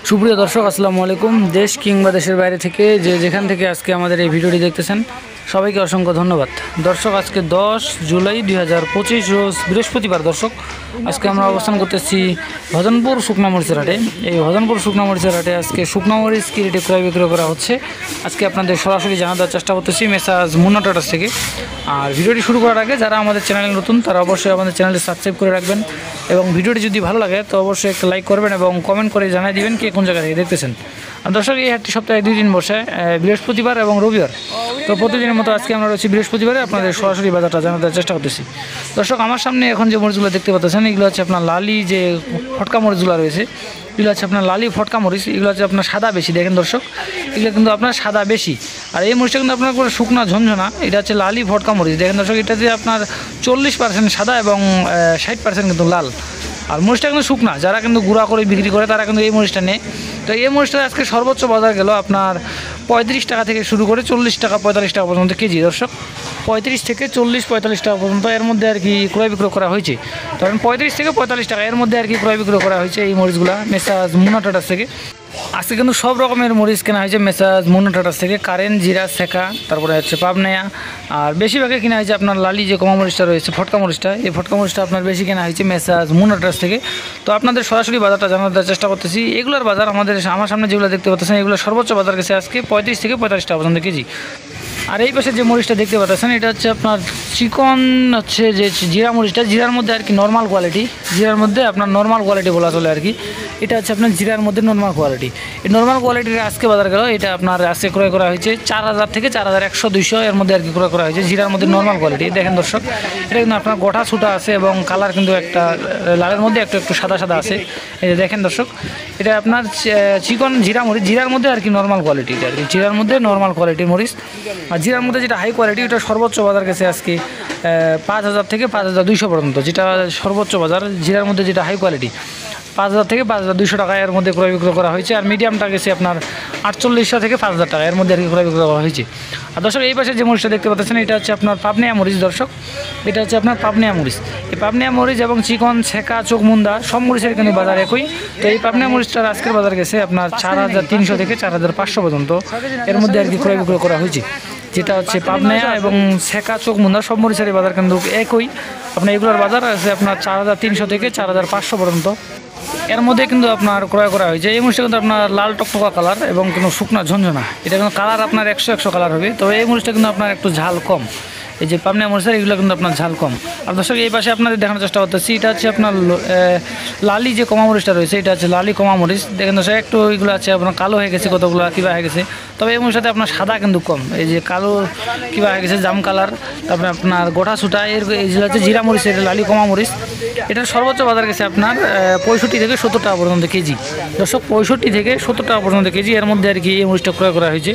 সুপ্রিয় দর্শক আসসালামু আলাইকুম। দেশ কিংবা দেশের বাইরে থেকে যেখান থেকে আজকে আমাদের এই ভিডিওটি দেখতেছেন সবাইকে অসংখ্য ধন্যবাদ। দর্শক আজকে 10 জুলাই 2025 রোজ বৃহস্পতিবার। দর্শক আজকে আমরা অবস্থান করতেছি ভজনপুর শুকনা মরিচের হাটে। এই ভজনপুর শুকনা মরিচের হাটে আজকে শুকনা মরিচ কি রেটে ক্রয় বিক্রয় করা হচ্ছে আজকে আপনাদের সরাসরি জানার চেষ্টা করতেছি মেসাজ মুন্না ট্রেডার্স থেকে। আর ভিডিওটি শুরু করার আগে যারা আমাদের চ্যানেলে নতুন তারা অবশ্যই আমাদের চ্যানেলটি সাবস্ক্রাইব করে রাখবেন এবং ভিডিওটি যদি ভালো লাগে তো অবশ্যই একটা লাইক করবেন এবং কমেন্ট করে জানিয়ে দিবেন কে কোন জায়গা থেকে দেখতেছেন। আর দর্শক এই হাটটি সপ্তাহে 2 দিন বসে, বৃহস্পতিবার এবং রবিবার। তো প্রতিদিনের মতো আজকে আমরা রয়েছি বৃহস্পতিবারে আপনাদের সরাসরি বাজারটা জানাতে চেষ্টা করতেছি। দর্শক আমার সামনে এখন যে মরিচগুলো দেখতে পাচ্ছেন এগুলো হচ্ছে আপনার লালি যে ফটকা মরিচগুলো রয়েছে, এগুলো হচ্ছে আপনার লালি ফটকা মরিচ। এগুলো হচ্ছে আপনার সাদা বেশি, দেখেন দর্শক এগুলো কিন্তু আপনার সাদা বেশি। আর এই মরিচটা কিন্তু আপনার কোনো শুকনা ঝনঝনা, এটা হচ্ছে লালি ফটকা মরিচ। দেখেন দর্শক এটাতে আপনার 40% সাদা এবং 60% কিন্তু লাল। আর মরিচটা কিন্তু শুকনা, যারা কিন্তু গুঁড়া করে বিক্রি করে তারা কিন্তু এই মরিচটা নেয়। তো এই মরিচটা আজকে সর্বোচ্চ বাজার গেল আপনার 35 টাকা থেকে শুরু করে 40 টাকা 45 টাকা পর্যন্ত কেজি। দর্শক 35 থেকে 40-45 টাকা পর্যন্ত এর মধ্যে আর কি ক্রয় বিক্রয় করা হয়েছে। ধরেন 35 থেকে 45 টাকা এর মধ্যে আর কি ক্রয় বিক্রয় করা হয়েছে এই মরিচগুলো মেসাজ মুন্না ট্রেডার্স থেকে। আজকে কিন্তু সব রকমের মরিচ কেনা হয়েছে মেসাজ মুন্না ট্রেডার্স থেকে। কারেন্ট, জিরা, সেকা, তারপরে হচ্ছে পাবনায়া। আর বেশিরভাগে কেনা হয়েছে আপনার লালি যে কমা মরিচটা রয়েছে ফটকা মরিচটা, এই ফটকা মরিচটা আপনার বেশি কেনা হয়েছে মেসাজ মুন্না ট্রেডার্স থেকে। তো আপনাদের সরাসরি বাজারটা জানার চেষ্টা করতেছি। এগুলোর বাজার আমার সামনে যেগুলো দেখতে পাচ্ছেন এগুলো সর্বোচ্চ বাজার গেছে আজকে 35 থেকে 45 টাকা পর্যন্ত কেজি। আর এই পাশে যে মরিচটা দেখতে পাচ্ছেন এটা হচ্ছে আপনার চিকন হচ্ছে যে জিরা মরিচটা, জিরার মধ্যে আর কি নর্মাল কোয়ালিটি, জিরার মধ্যে আপনার নর্মাল কোয়ালিটি বলা চলে আর কি। এটা হচ্ছে আপনার জিরার মধ্যে নর্মাল কোয়ালিটি। এই নর্মাল কোয়ালিটির আজকে বাজার গেল এটা আপনার আজকে ক্রয় করা হয়েছে 4000 থেকে 4100-200 এর মধ্যে আর কি ক্রয় করা হয়েছে জিরার মধ্যে নর্মাল কোয়ালিটি। দেখেন দর্শক এটা কিন্তু আপনার গোটা ছুটা আছে এবং কালার কিন্তু একটা লালের মধ্যে একটু একটু সাদা সাদা আছে। এই যে দেখেন দর্শক এটা আপনার চিকন জিরা মরিচ, জিরার মধ্যে আর কি নর্মাল কোয়ালিটি আর কি, জিরার মধ্যে নর্মাল কোয়ালিটির মরিচ। আর জিরার মধ্যে যেটা হাই কোয়ালিটি ওটা সর্বোচ্চ বাজার গেছে আজকে 5000 থেকে 5200 পর্যন্ত, যেটা সর্বোচ্চ বাজার জিরার মধ্যে যেটা হাই কোয়ালিটি 5000 থেকে 5200 টাকা এর মধ্যে ক্রয় বিক্রয় করা হয়েছে। আর মিডিয়ামটা গেছে আপনার 4800 থেকে 5000 টাকা এর মধ্যে আর কি ক্রয় বিক্রয় করা হয়েছে। আর দর্শক এই পাশে যে মরিচটা দেখতে পাচ্ছেন এটা হচ্ছে আপনার পাবনিয়া মরিচ। দর্শক এটা হচ্ছে আপনার পাবনিয়া মরিচ। এই পাবনিয়া মরিচ এবং চিকন, ছেঁকা, চোখমুন্দা সব মরিচের কিন্তু বাজার একই। তো এই পাবনিয়া মরিচটার আজকের বাজার গেছে আপনার 4300 থেকে 4500 পর্যন্ত এর মধ্যে আর কি ক্রয় বিক্রয় করা হয়েছে। যেটা হচ্ছে পাবনায়া এবং ছেঁকা, চোখমুন্দা সব মরিচের বাজার কিন্তু একই। আপনার এগুলোর বাজার আছে আপনার 4300 থেকে 4500 পর্যন্ত এর মধ্যে কিন্তু আপনার ক্রয় করা হয়েছে। এই মরিচটা কিন্তু আপনার লাল টকটকা কালার এবং কিন্তু শুকনা ঝনঝনা, এটা কিন্তু কালার আপনার 100 কালার হবে। তবে এই মরিচটা কিন্তু আপনার একটু ঝাল কম। এই যে পাবনা মরিচের এগুলো কিন্তু আপনার ঝাল কম। আর দর্শক এই পাশে আপনাদের দেখানোর চেষ্টা করতেছি এটা হচ্ছে আপনার লালি যে কমা মরিচটা রয়েছে, এটা হচ্ছে লালি কমা মরিচ। দেখেন দর্শক একটু এগুলো আছে আপনার কালো হয়ে গেছে, কতগুলো কিবা হয়ে গেছে। তবে এই মরিচটাতে আপনার সাদা কিন্তু কম, এই যে কালো কিবা হয়ে গেছে জাম কালার। তারপরে আপনার গোটা ছুটা এই যে হচ্ছে জিরা মরিচ, এটা লালি কমা মরিচ। এটার সর্বোচ্চ বাজার গেছে আপনার 65 থেকে 70 টাকা পর্যন্ত কেজি। দর্শক 65 থেকে 70 টাকা পর্যন্ত কেজি এর মধ্যে আর কি এই মরিচটা ক্রয় করা হয়েছে।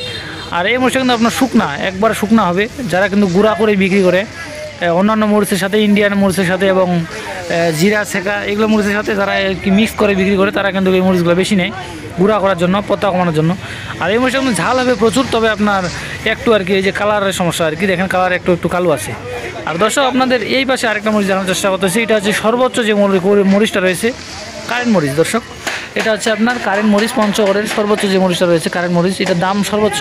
আর এই মরিচটা কিন্তু আপনার শুকনা, একবার শুকনা হবে। যারা কিন্তু গুঁড়া করে বিক্রি করে অন্যান্য মরিচের সাথে, ইন্ডিয়ান মরিচের সাথে এবং জিরা, ছেঁকা এগুলো মরিচের সাথে যারা কি মিক্স করে বিক্রি করে তারা কিন্তু এই মরিচগুলো বেশি নেয় গুঁড়া করার জন্য, পত্তা কমানোর জন্য। আর এই মরিচটা কিন্তু ঝাল হবে প্রচুর, তবে আপনার একটু আর কি এই যে কালারের সমস্যা আর কি, দেখেন কালার একটু একটু কালো আছে। আর দর্শক আপনাদের এই পাশে আরেকটা মরিচ জানার চেষ্টা করতেছি, এটা হচ্ছে সর্বোচ্চ যে মরিচটা রয়েছে কারেন্ট মরিচ। দর্শক এটা হচ্ছে আপনার কারেন্ট মরিচ, পঞ্চগড়ের সর্বোচ্চ যে মরিচটা রয়েছে কারেন্ট মরিচ, এটার দাম সর্বোচ্চ।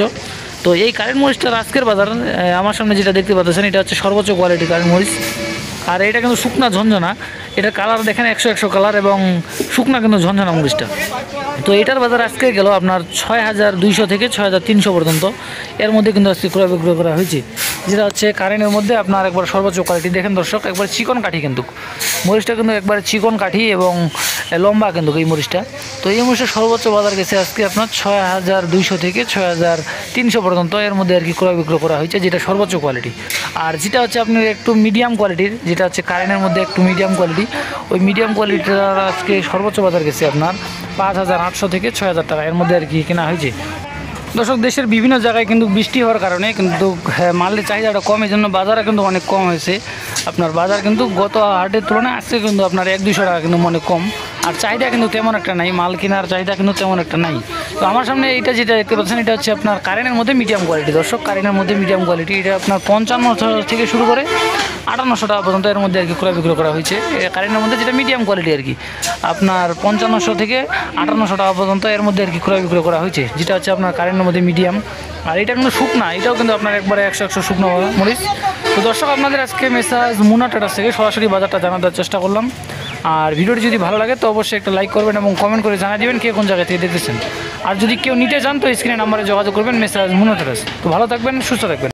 তো এই কারেন্ট মরিচটার আজকের বাজার আমার সামনে যেটা দেখতে পাচ্ছেন এটা হচ্ছে সর্বোচ্চ কোয়ালিটি কারেন্ট মরিচ। আর এটা কিন্তু শুকনা ঝনঝনা, এটার কালার দেখেন 100 কালার এবং শুকনা কিন্তু ঝনঝনা মরিচটা। তো এটার বাজার আজকে গেল আপনার 6200 থেকে 6300 পর্যন্ত এর মধ্যে কিন্তু আজকে ক্রয় বিক্রয় করা হয়েছে। যেটা হচ্ছে কারেন্টের মধ্যে আপনার একবার সর্বোচ্চ কোয়ালিটি। দেখেন দর্শক একবার চিকন কাঠি কিন্তু মরিচটা কিন্তু একবার চিকন কাঠি এবং লম্বা কিন্তু এই মরিচটা। তো এই মরিচের সর্বোচ্চ বাজার গেছে আজকে আপনার 6200 থেকে 6300 পর্যন্ত এর মধ্যে আর কি ক্রয় বিক্রয় করা হয়েছে, যেটা সর্বোচ্চ কোয়ালিটি। আর যেটা হচ্ছে আপনার একটু মিডিয়াম কোয়ালিটির, যেটা হচ্ছে কারেন্টের মধ্যে একটু মিডিয়াম কোয়ালিটি, ওই মিডিয়াম কোয়ালিটির আজকে সর্বোচ্চ বাজার গেছে আপনার 5800 থেকে 6000 টাকা এর মধ্যে আর কি কেনা হয়েছে। দর্শক দেশের বিভিন্ন জায়গায় কিন্তু বৃষ্টি হওয়ার কারণে কিন্তু মালের চাহিদাটা কম, এই জন্য বাজারে কিন্তু অনেক কম হয়েছে। আপনার বাজার কিন্তু গত হাটের তুলনায় আজকে কিন্তু আপনার 100-200 টাকা কিন্তু অনেক কম। আর চাহিদা কিন্তু তেমন একটা নাই, মাল কেনার চাহিদা কিন্তু তেমন একটা নাই। তো আমার সামনে এইটা যেটা দেখতে পাচ্ছেন এটা হচ্ছে আপনার কারেন্টের মধ্যে মিডিয়াম কোয়ালিটি দর্শক, কারেন্টের মধ্যে মিডিয়াম কোয়ালিটি। এটা আপনার 55 থেকে শুরু করে 5800 টাকা পর্যন্ত এর মধ্যে আর কি ক্রয় বিক্রয় করা হয়েছে। কারেন্টের মধ্যে যেটা মিডিয়াম কোয়ালিটি আর কি আপনার 5500 থেকে 5800 টাকা পর্যন্ত এর মধ্যে আর কি ক্রয় বিক্রয় করা হয়েছে, যেটা হচ্ছে আপনার কারেন্টের মধ্যে মিডিয়াম। আর এটা কিন্তু শুকনা, এটাও কিন্তু আপনার একবারে 100 শুকনো মরিচ। তো দর্শক আপনাদের আজকে মেসাজ মুন্না ট্রেডার্স থেকে সরাসরি বাজারটা জানার চেষ্টা করলাম। আর ভিডিওটি যদি ভালো লাগে তো অবশ্যই একটা লাইক করবেন এবং কমেন্ট করে জানিয়ে দেবেন কে কোন জায়গা থেকে দেখতেছেন। আর যদি কেউ নিতে চান তো স্ক্রিনে নাম্বারে যোগাযোগ করবেন মেসাজ মুন্না ট্রেডার্স। তো ভালো থাকবেন, সুস্থ থাকবেন।